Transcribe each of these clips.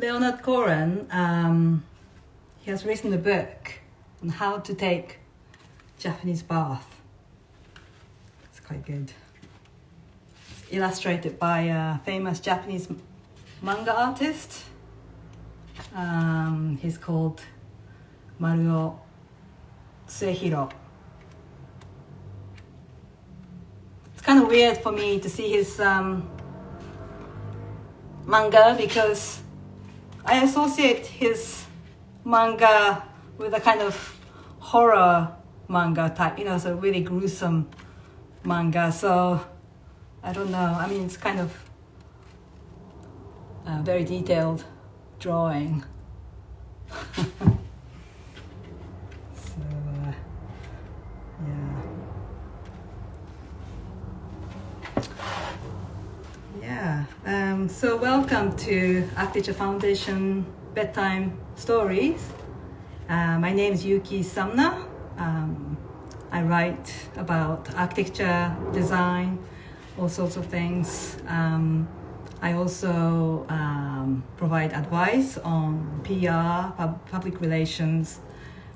Leonard Cohen, he has written a book on how to take Japanese bath. It's quite good. It's illustrated by a famous Japanese manga artist. He's called Maruo Tsuehiro. It's kind of weird for me to see his manga because I associate his manga with a kind of horror manga type, so really gruesome manga. So I don't know. I mean, it's kind of very detailed drawing. So so welcome to Architecture Foundation Bedtime Stories. My name is Yuki Sumner. I write about architecture, design, all sorts of things. I also provide advice on PR, public relations,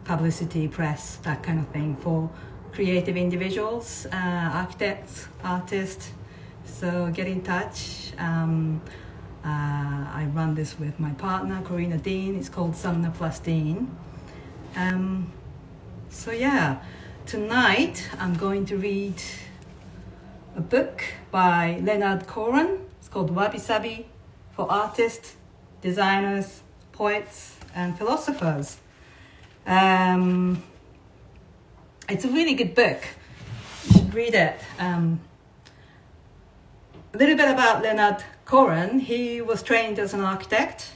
publicity, press, that kind of thing for creative individuals, architects, artists. So get in touch. I run this with my partner, Corina Dean. It's called Sumner plus Dean. Tonight I'm going to read a book by Leonard Cohen. It's called Wabi-sabi for artists, designers, poets, and philosophers. It's a really good book. You should read it. A little bit about Leonard Cohen. He was trained as an architect.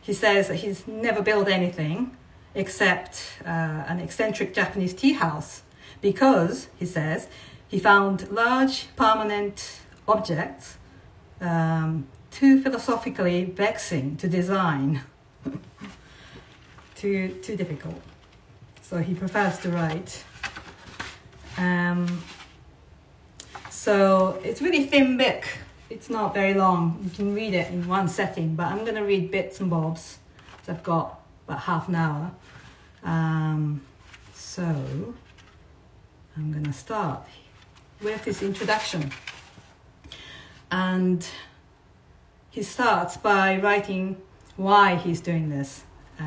He says that he's never built anything except an eccentric Japanese tea house because, he says, he found large permanent objects too philosophically vexing to design, too difficult. So he prefers to write. So it's really thin book. It's not very long. You can read it in one setting, but I'm going to read bits and bobs. So I've got about half an hour. So I'm going to start with his introduction. And he starts by writing why he's doing this. So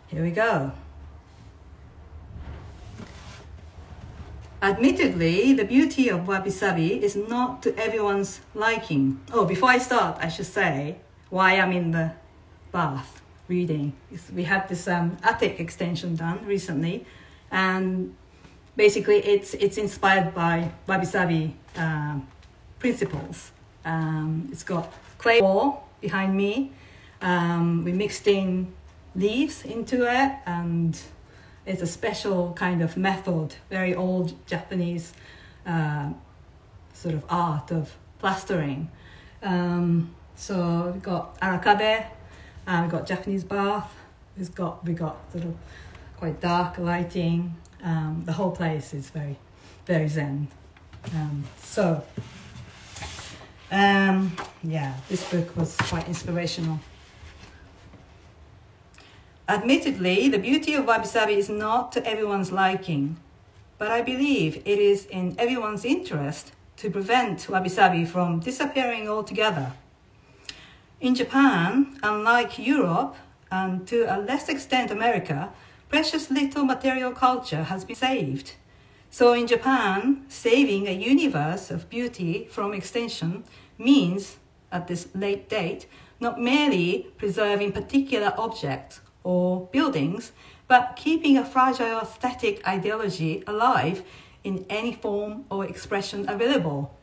here we go. Admittedly, the beauty of Wabi-sabi is not to everyone's liking. Oh, before I start, I should say why I'm in the bath reading. We had this attic extension done recently, and basically it's inspired by Wabi-sabi principles. It's got clay wall behind me. We mixed in leaves into it, and it's a special kind of method, very old Japanese sort of art of plastering. So we've got arakabe, we've got Japanese bath, we got sort of quite dark lighting. The whole place is very, very zen. This book was quite inspirational. Admittedly, the beauty of Wabi-sabi is not to everyone's liking, but I believe it is in everyone's interest to prevent Wabi-sabi from disappearing altogether. In Japan, unlike Europe, and to a less extent America, precious little material culture has been saved. So in Japan, saving a universe of beauty from extinction means, at this late date, not merely preserving particular objects or buildings, but keeping a fragile aesthetic ideology alive in any form or expression available.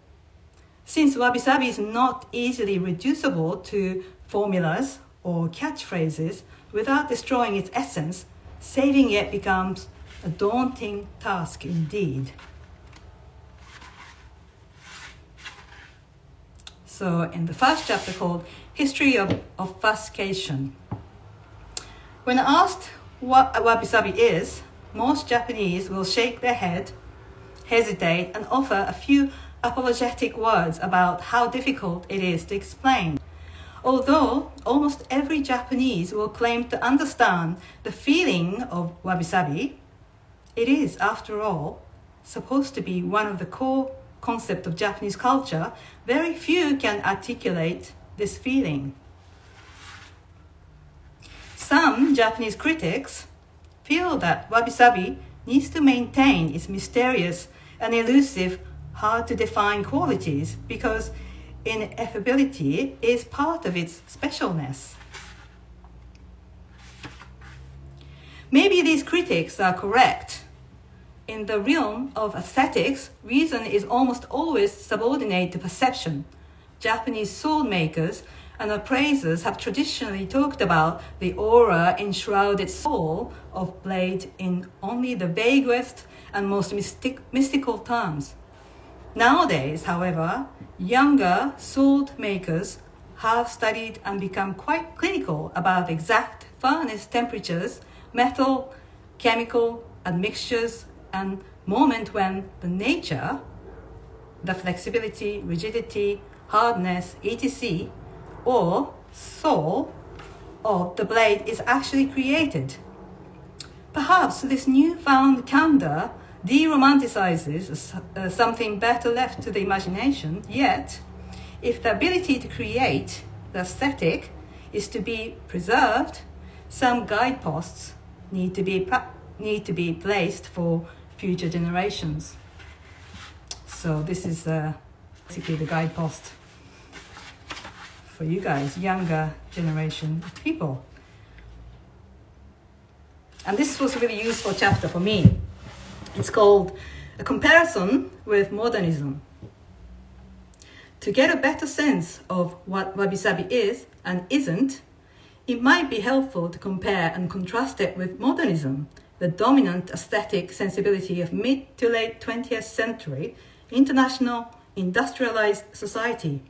Since Wabi-sabi is not easily reducible to formulas or catchphrases without destroying its essence, saving it becomes a daunting task indeed. So in the first chapter called History of Fuscation, when asked what a wabi-sabi is, most Japanese will shake their head, hesitate, and offer a few apologetic words about how difficult it is to explain. Although almost every Japanese will claim to understand the feeling of wabi-sabi, it is, after all, supposed to be one of the core concepts of Japanese culture. Very few can articulate this feeling. Some Japanese critics feel that wabi-sabi needs to maintain its mysterious and elusive, hard-to-define qualities because ineffability is part of its specialness. Maybe these critics are correct. In the realm of aesthetics, reason is almost always subordinate to perception. Japanese sword makers and appraisers have traditionally talked about the aura enshrouded soul of blade in only the vaguest and most mystical terms. Nowadays, however, younger sword makers have studied and become quite clinical about exact furnace temperatures, metal, chemical admixtures, and moment when the nature, the flexibility, rigidity, hardness, etc., or soul of the blade is actually created. Perhaps this newfound candor de-romanticizes something better left to the imagination, yet if the ability to create the aesthetic is to be preserved, some guideposts need to be placed for future generations. So this is basically the guidepost for you guys, younger generation of people. And this was a really useful chapter for me. It's called A Comparison with Modernism. To get a better sense of what wabi-sabi is and isn't, it might be helpful to compare and contrast it with modernism, the dominant aesthetic sensibility of mid to late 20th century international industrialized society.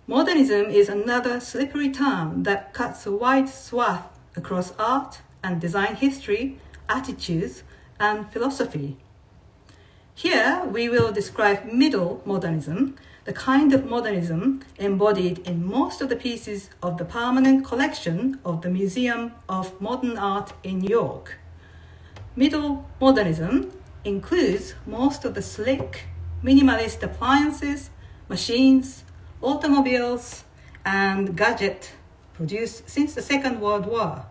Modernism is another slippery term that cuts a wide swath across art and design history, attitudes, and philosophy. Here we will describe middle modernism, the kind of modernism embodied in most of the pieces of the permanent collection of the Museum of Modern Art in New York. Middle modernism includes most of the slick, minimalist appliances, machines, automobiles, and gadgets produced since the Second World War.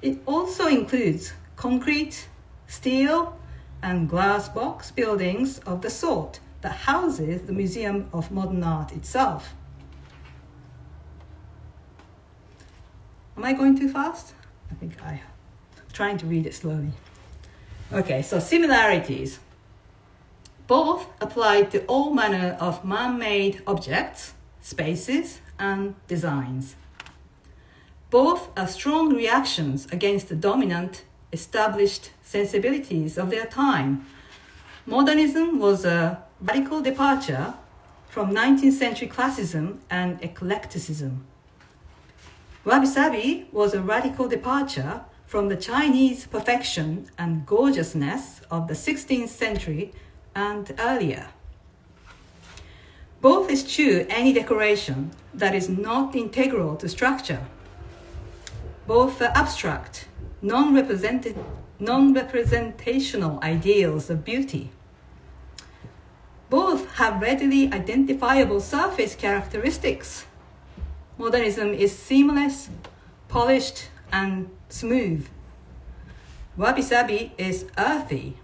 It also includes concrete, steel, and glass box buildings of the sort that houses the Museum of Modern Art itself. Am I going too fast? I think I'm trying to read it slowly. Okay, so similarities. Both apply to all manner of man-made objects, spaces, and designs. Both are strong reactions against the dominant, established sensibilities of their time. Modernism was a radical departure from 19th century classicism and eclecticism. Wabi-sabi was a radical departure from the Chinese perfection and gorgeousness of the 16th century and earlier. Both eschew any decoration that is not integral to structure. Both are abstract, non-representational ideals of beauty. Both have readily identifiable surface characteristics. Modernism is seamless, polished, and smooth. Wabi-sabi is earthy,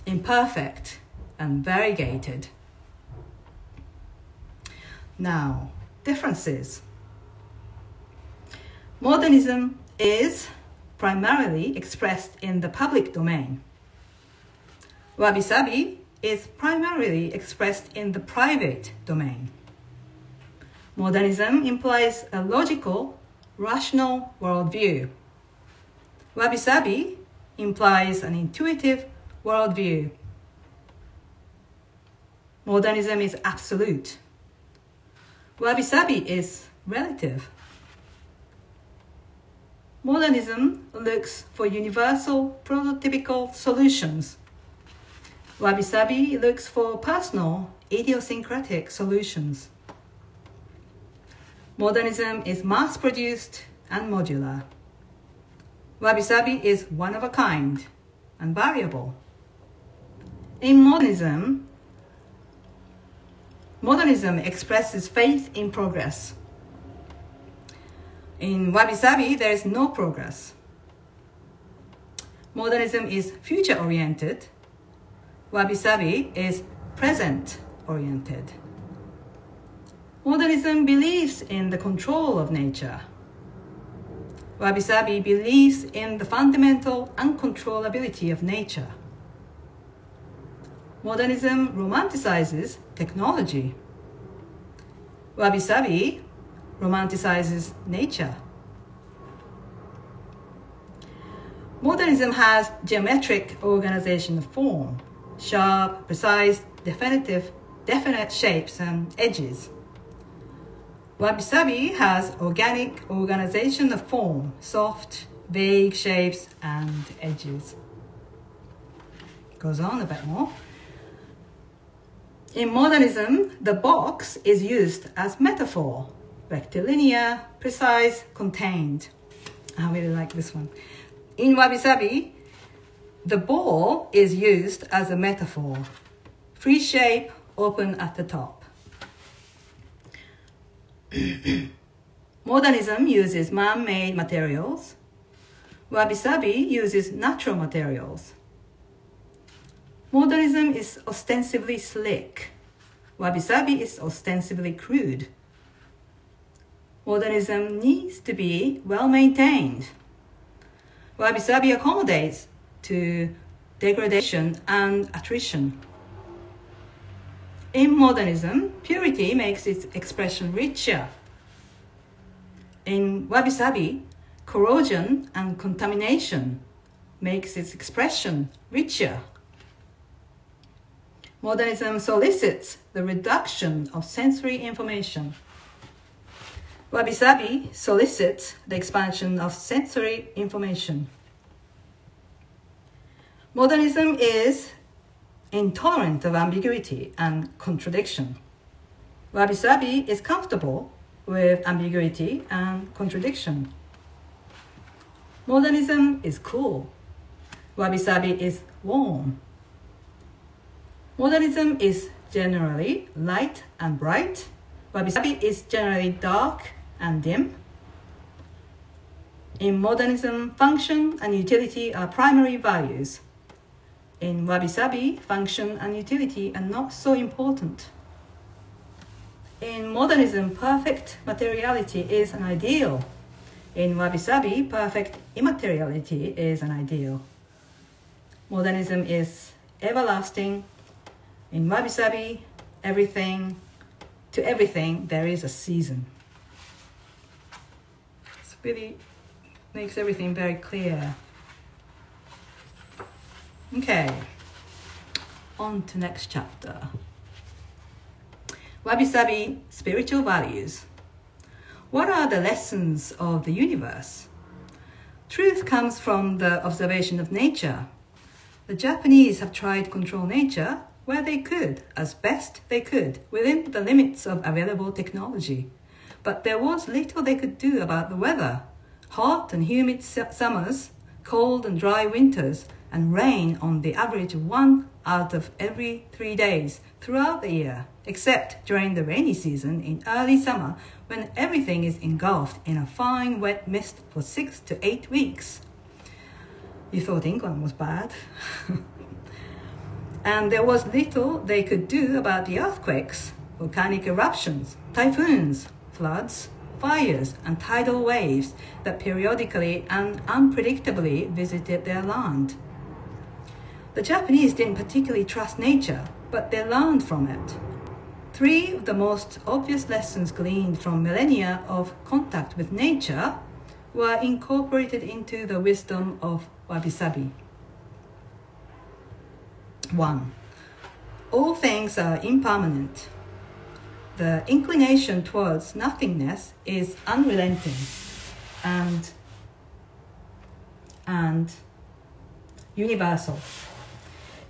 imperfect, and variegated. Now, differences. Modernism is primarily expressed in the public domain. Wabi-sabi is primarily expressed in the private domain. Modernism implies a logical, rational worldview. Wabi-sabi implies an intuitive worldview. Modernism is absolute. Wabi-sabi is relative. Modernism looks for universal prototypical solutions. Wabi-sabi looks for personal, idiosyncratic solutions. Modernism is mass-produced and modular. Wabi-sabi is one of a kind and variable. In modernism expresses faith in progress. In Wabi-sabi, there is no progress. Modernism is future-oriented. Wabi-sabi is present-oriented. Modernism believes in the control of nature. Wabi-sabi believes in the fundamental uncontrollability of nature. Modernism romanticizes technology. Wabi-sabi romanticizes nature. Modernism has geometric organization of form, sharp, precise, definite shapes and edges. Wabi-sabi has organic organization of form, soft, vague shapes and edges. Goes on a bit more. In modernism, the box is used as metaphor, rectilinear, precise, contained. I really like this one. In Wabi-sabi, the ball is used as a metaphor, free shape, open at the top. Modernism uses man-made materials. Wabi-sabi uses natural materials. Modernism is ostensibly slick. Wabi-sabi is ostensibly crude. Modernism needs to be well maintained. Wabi-sabi accommodates to degradation and attrition. In modernism, purity makes its expression richer. In Wabi-sabi, corrosion and contamination makes its expression richer. Modernism solicits the reduction of sensory information. Wabi-sabi solicits the expansion of sensory information. Modernism is intolerant of ambiguity and contradiction. Wabi-sabi is comfortable with ambiguity and contradiction. Modernism is cool. Wabi-sabi is warm. Modernism is generally light and bright. Wabi-sabi is generally dark and dim. In modernism, function and utility are primary values. In Wabi-sabi, function and utility are not so important. In modernism, perfect materiality is an ideal. In Wabi-sabi, perfect immateriality is an ideal. Modernism is everlasting. In Wabi-sabi, to everything there is a season. This really makes everything very clear. Okay, on to next chapter. Wabi-sabi, spiritual values. What are the lessons of the universe? Truth comes from the observation of nature. The Japanese have tried to control nature where they could, as best they could, within the limits of available technology. But there was little they could do about the weather. Hot and humid summers, cold and dry winters, and rain on the average of 1 out of every 3 days throughout the year, except during the rainy season in early summer when everything is engulfed in a fine wet mist for 6 to 8 weeks. You thought England was bad. And there was little they could do about the earthquakes, volcanic eruptions, typhoons, floods, fires, and tidal waves that periodically and unpredictably visited their land. The Japanese didn't particularly trust nature, but they learned from it. 3 of the most obvious lessons gleaned from millennia of contact with nature were incorporated into the wisdom of Wabi-sabi. 1. All things are impermanent. The inclination towards nothingness is unrelenting and universal.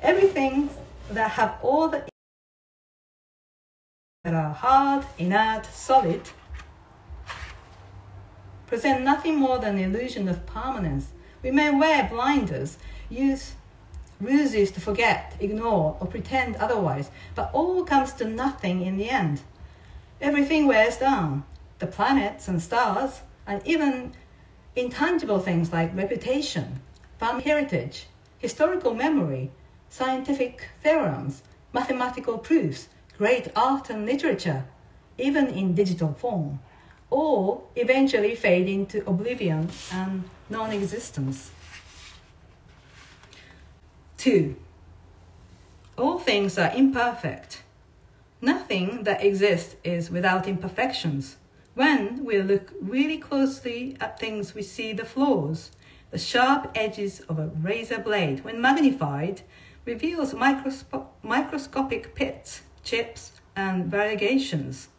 Everything that have all the that are hard, inert, solid, present nothing more than the illusion of permanence. We may wear blinders, use ruses to forget, ignore, or pretend otherwise, but all comes to nothing in the end. Everything wears down. The planets and stars, and even intangible things like reputation, family heritage, historical memory, scientific theorems, mathematical proofs, great art and literature, even in digital form, all eventually fade into oblivion and non-existence. 2. All things are imperfect. Nothing that exists is without imperfections. When we look really closely at things, we see the flaws. The sharp edges of a razor blade, when magnified, reveals microscopic pits, chips, and variegations.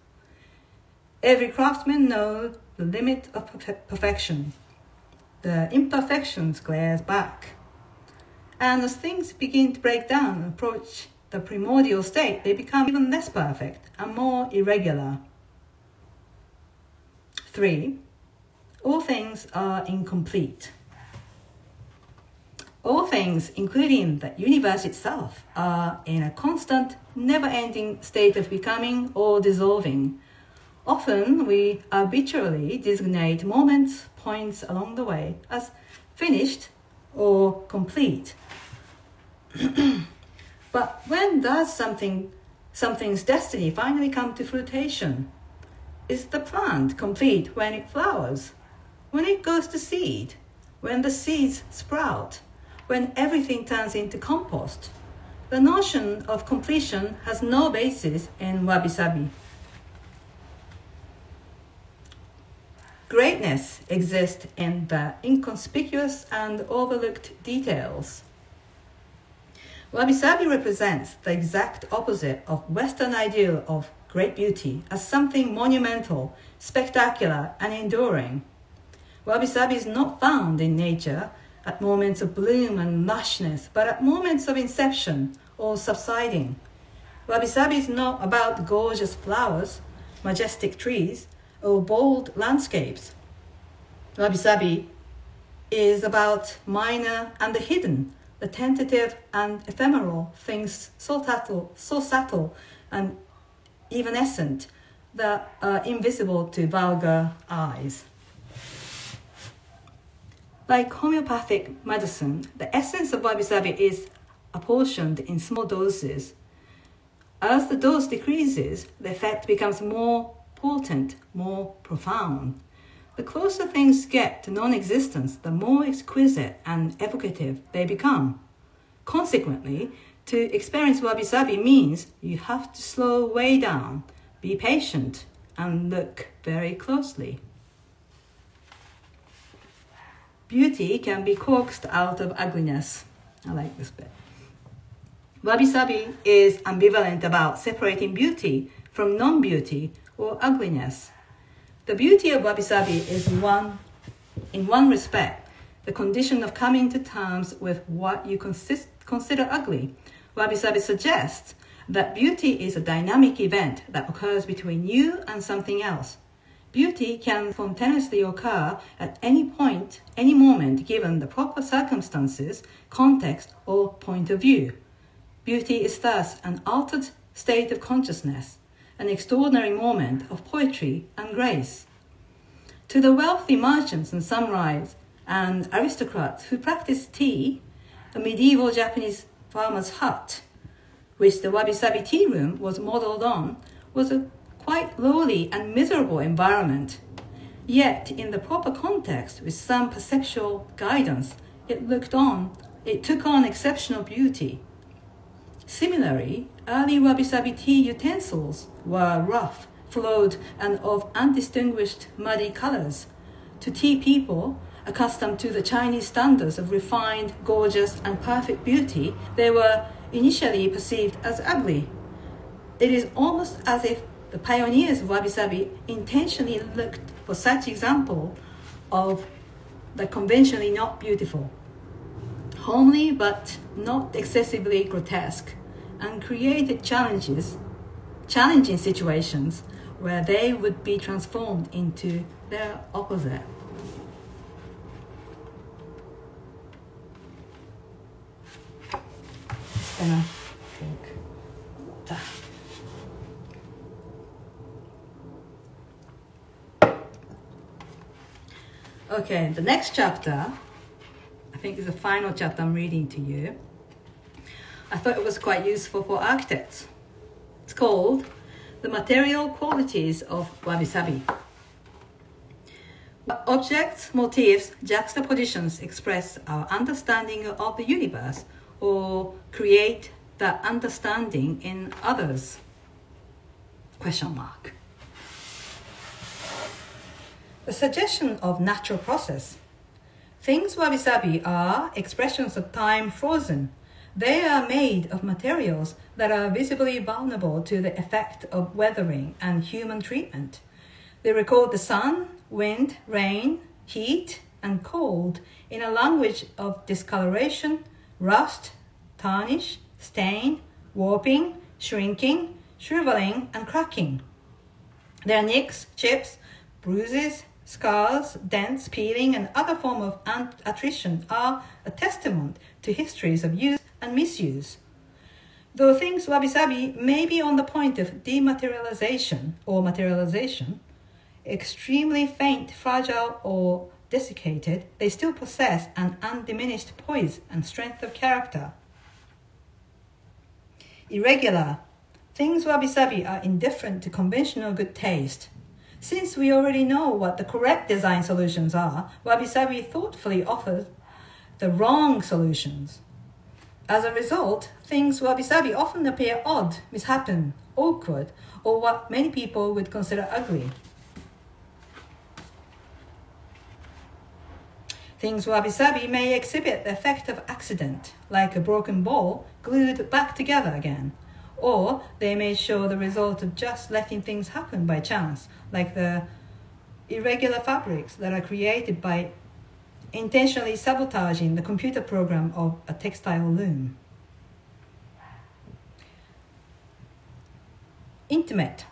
Every craftsman knows the limit of perfection. The imperfections glares back. And as things begin to break down and approach the primordial state, they become even less perfect and more irregular. 3. All things are incomplete. All things, including the universe itself, are in a constant, never-ending state of becoming or dissolving. Often we arbitrarily designate moments, points along the way as finished or complete. But when does something's destiny finally come to fruition? Is the plant complete when it flowers? When it goes to seed? When the seeds sprout? When everything turns into compost? The notion of completion has no basis in Wabi-sabi. Greatness exists in the inconspicuous and overlooked details. Wabi-sabi represents the exact opposite of Western ideal of great beauty as something monumental, spectacular, and enduring. Wabi-sabi is not found in nature at moments of bloom and lushness, but at moments of inception or subsiding. Wabi-sabi is not about gorgeous flowers, majestic trees, or bold landscapes. Wabi-sabi is about minor and the hidden, the tentative and ephemeral, things so subtle and evanescent that are invisible to vulgar eyes. Like homeopathic medicine, the essence of wabi-sabi is apportioned in small doses. As the dose decreases, the effect becomes more potent, more profound. The closer things get to non-existence, the more exquisite and evocative they become. Consequently, to experience wabi-sabi means you have to slow way down, be patient, and look very closely. Beauty can be coaxed out of ugliness. I like this bit. Wabi-sabi is ambivalent about separating beauty from non-beauty or ugliness. The beauty of wabi-sabi is in one respect, the condition of coming to terms with what you consider ugly. Wabi-sabi suggests that beauty is a dynamic event that occurs between you and something else. Beauty can spontaneously occur at any point, any moment, given the proper circumstances, context, or point of view. Beauty is thus an altered state of consciousness, an extraordinary moment of poetry and grace. To the wealthy merchants and samurais and aristocrats who practiced tea, a medieval Japanese farmer's hut, which the wabi-sabi tea room was modeled on, was a quite lowly and miserable environment. Yet, in the proper context, with some perceptual guidance, it took on exceptional beauty. Similarly, early wabi-sabi tea utensils were rough, flawed, and of undistinguished muddy colors. To tea people, accustomed to the Chinese standards of refined, gorgeous, and perfect beauty, they were initially perceived as ugly. It is almost as if the pioneers of wabi-sabi intentionally looked for such example of the conventionally not beautiful. Homely but not excessively grotesque, and created challenging situations where they would be transformed into their opposite. Just gonna drink water. Okay, the next chapter, I think is the final chapter I'm reading to you. I thought it was quite useful for architects. It's called The Material Qualities of Wabi-sabi. Objects, motifs, juxtapositions express our understanding of the universe or create that understanding in others? Question mark. The suggestion of natural process. Things wabi-sabi are expressions of time frozen. They are made of materials that are visibly vulnerable to the effect of weathering and human treatment. They record the sun, wind, rain, heat, and cold in a language of discoloration, rust, tarnish, stain, warping, shrinking, shriveling, and cracking. Their nicks, chips, bruises, scars, dents, peeling, and other forms of attrition are a testament to histories of use and misuse. Though things wabi-sabi may be on the point of dematerialization or materialization, extremely faint, fragile, or desiccated, they still possess an undiminished poise and strength of character. Irregular. Things wabi-sabi are indifferent to conventional good taste. Since we already know what the correct design solutions are, wabi-sabi thoughtfully offers the wrong solutions. As a result, things wabi-sabi often appear odd, mishappen, awkward, or what many people would consider ugly. Things wabi-sabi may exhibit the effect of accident, like a broken ball glued back together again. Or they may show the result of just letting things happen by chance, like the irregular fabrics that are created by intentionally sabotaging the computer program of a textile loom. Intimate.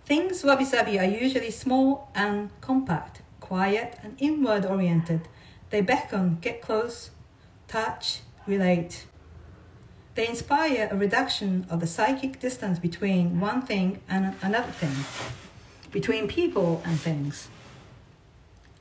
Things wabi-sabi are usually small and compact, quiet and inward-oriented. They beckon, get close, touch, relate. They inspire a reduction of the psychic distance between one thing and another thing, between people and things.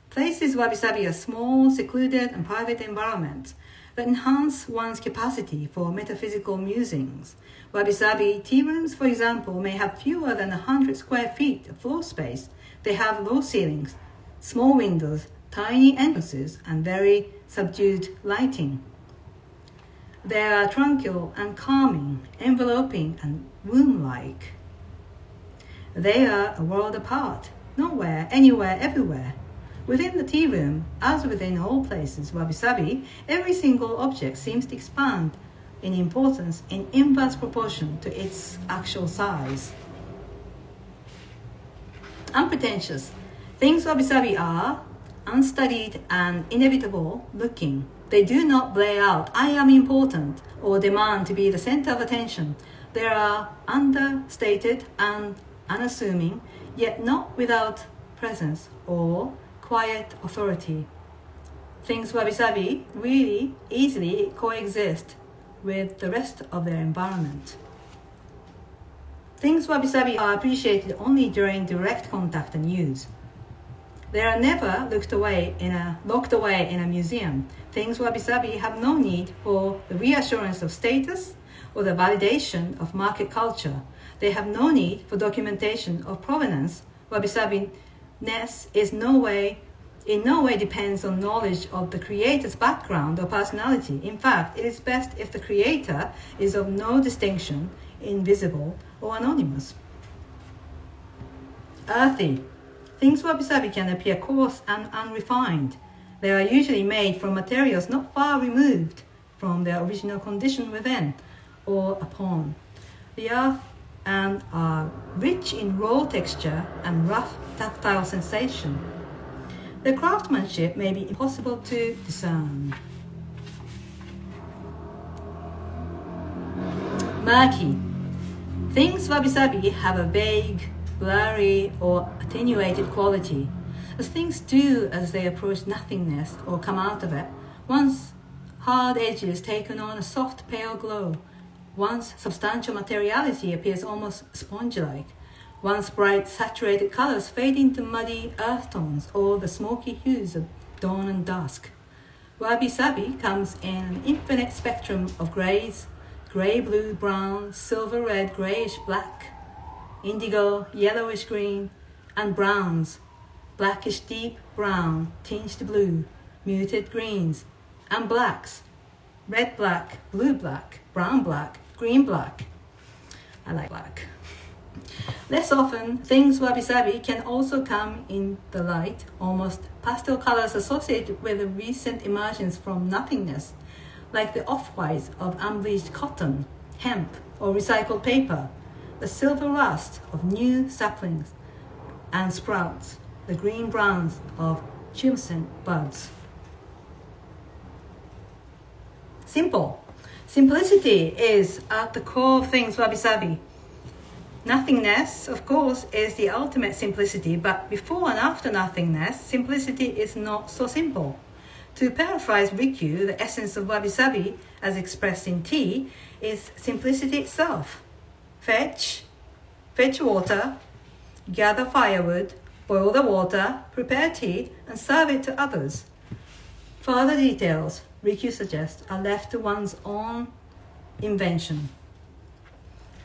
Places wabi-sabi are small, secluded, and private environments that enhance one's capacity for metaphysical musings. Wabi-sabi tea rooms, for example, may have fewer than 100 square feet of floor space. They have low ceilings, small windows, tiny entrances, and very subdued lighting. They are tranquil and calming, enveloping and womb-like. They are a world apart, nowhere, anywhere, everywhere. Within the tea room, as within all places wabi-sabi, every single object seems to expand in importance in inverse proportion to its actual size. Unpretentious. Things wabi-sabi are unstudied and inevitable looking. They do not blare out, I am important, or demand to be the center of attention. They are understated and unassuming, yet not without presence or quiet authority. Things wabi-sabi really easily coexist with the rest of their environment. Things wabi-sabi are appreciated only during direct contact and use. They are never locked away in a museum. Things wabi-sabi have no need for the reassurance of status or the validation of market culture. They have no need for documentation of provenance. Wabi-sabi-ness in no way depends on knowledge of the creator's background or personality. In fact, it is best if the creator is of no distinction, invisible or anonymous. Earthy. Things wabi-sabi can appear coarse and unrefined. They are usually made from materials not far removed from their original condition within or upon the earth, and are rich in raw texture and rough tactile sensation. Their craftsmanship may be impossible to discern. Murky. Things wabi-sabi have a vague, blurry, or attenuated quality. As things do as they approach nothingness or come out of it, once hard edges taken on a soft pale glow, once substantial materiality appears almost sponge-like, once bright saturated colors fade into muddy earth tones or the smoky hues of dawn and dusk. Wabi-sabi comes in an infinite spectrum of grays, grey-blue, brown, silver-red, greyish-black, indigo, yellowish-green, and browns, blackish deep brown, tinged blue, muted greens, and blacks, red-black, blue-black, brown-black, green-black. I like black. Less often, things wabi-sabi can also come in the light, almost pastel colors associated with the recent emergence from nothingness, like the off-whites of unbleached cotton, hemp, or recycled paper, the silver rust of new saplings and sprouts, the green-browns of pubescent buds. Simple. Simplicity is at the core of things wabi-sabi. Nothingness, of course, is the ultimate simplicity, but before and after nothingness, simplicity is not so simple. To paraphrase Rikyū, the essence of wabi-sabi, as expressed in tea, is simplicity itself. Fetch water, gather firewood, boil the water, prepare tea, and serve it to others. Further details, Rikyū suggests, are left to one's own invention.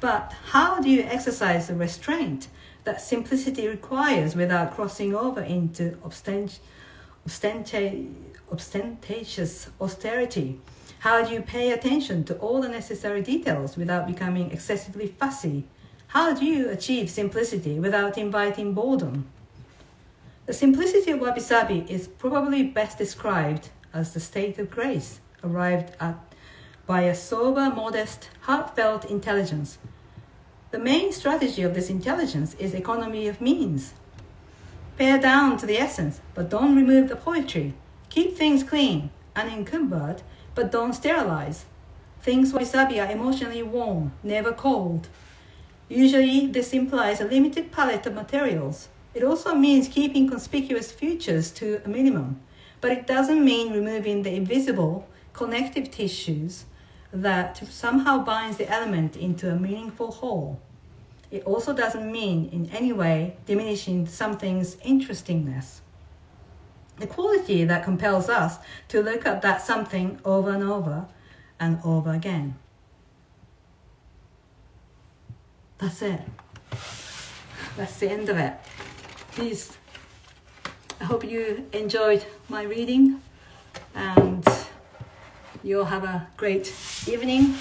But how do you exercise the restraint that simplicity requires without crossing over into ostentatious austerity? How do you pay attention to all the necessary details without becoming excessively fussy? How do you achieve simplicity without inviting boredom? The simplicity of wabi-sabi is probably best described as the state of grace arrived at by a sober, modest, heartfelt intelligence. The main strategy of this intelligence is economy of means. Pare down to the essence, but don't remove the poetry. Keep things clean, unencumbered, but don't sterilize. Things wabi-sabi are emotionally warm, never cold. Usually, this implies a limited palette of materials. It also means keeping conspicuous features to a minimum, but it doesn't mean removing the invisible connective tissues that somehow binds the element into a meaningful whole. It also doesn't mean in any way diminishing something's interestingness. The quality that compels us to look at that something over and over and over again. That's it. That's the end of it. Please, I hope you enjoyed my reading and you'll have a great evening.